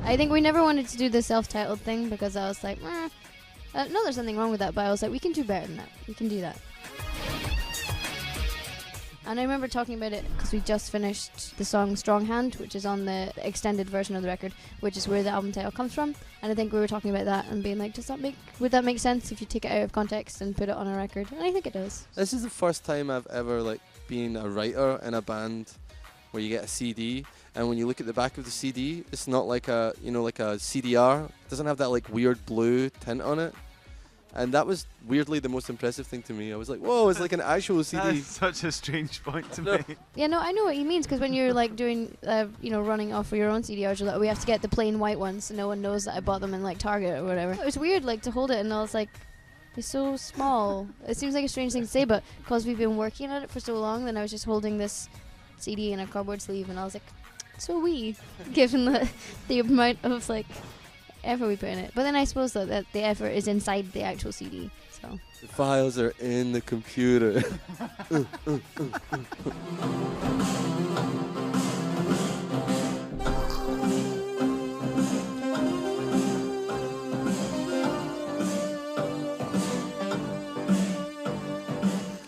I think we never wanted to do the self-titled thing because I was like, no, there's nothing wrong with that, but I was like, we can do better than that. We can do that. And I remember talking about it because we just finished the song Strong Hand, which is on the extended version of the record, which is where the album title comes from. And I think we were talking about that and being like, would that make sense if you take it out of context and put it on a record? And I think it does. This is the first time I've ever been a writer in a band where you get a CD, and when you look at the back of the CD, it's not like a CDR. It doesn't have that weird blue tint on it. And that was weirdly the most impressive thing to me. I was like, whoa, it's like an actual CD. That's such a strange point to make. Yeah, no, I know what he means, because when you're doing, running off of your own CDRs, you're like, we have to get the plain white ones so no one knows that I bought them in Target or whatever. It was weird to hold it, and I was like, it's so small. It seems like a strange thing to say, but because we've been working at it for so long, then I was just holding this CD in a cardboard sleeve, and I was like, so wee, given the amount of effort we put in it. But then I suppose that the effort is inside the actual CD. So the files are in the computer.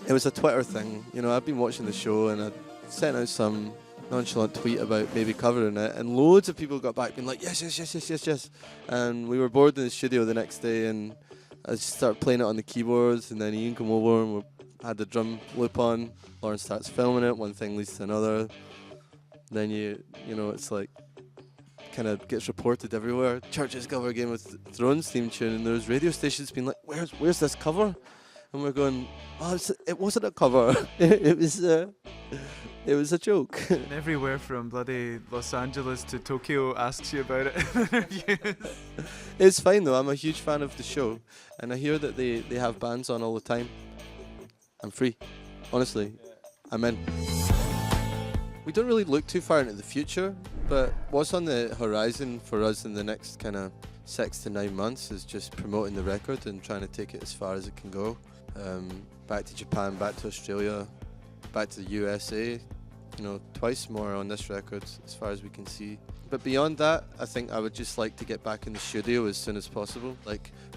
It was a Twitter thing. I've been watching the show and I sent out some nonchalant tweet about maybe covering it, and loads of people got back being like, yes. And we were bored in the studio the next day, and I just started playing it on the keyboards, and then Ian came over and we had the drum loop on. Lauren starts filming it, one thing leads to another. Then it's kind of gets reported everywhere. Chvrches cover Game of Thrones theme tune, and there's radio stations being like, where's this cover? And we're going, it wasn't a cover. It was a joke. And everywhere from bloody Los Angeles to Tokyo asks you about it in interviews. It's fine though, I'm a huge fan of the show, and I hear that they have bands on all the time. I'm free. Honestly, I'm in. We don't really look too far into the future, but what's on the horizon for us in the next kind of 6 to 9 months is just promoting the record and trying to take it as far as it can go. Back to Japan, back to Australia, back to the USA, twice more on this record as far as we can see. But beyond that, I think I would just like to get back in the studio as soon as possible,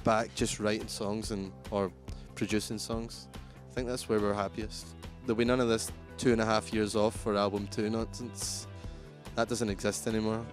back just writing songs or producing songs. I think that's where we're happiest. There'll be none of this 2.5 years off for album 2 nonsense. That doesn't exist anymore.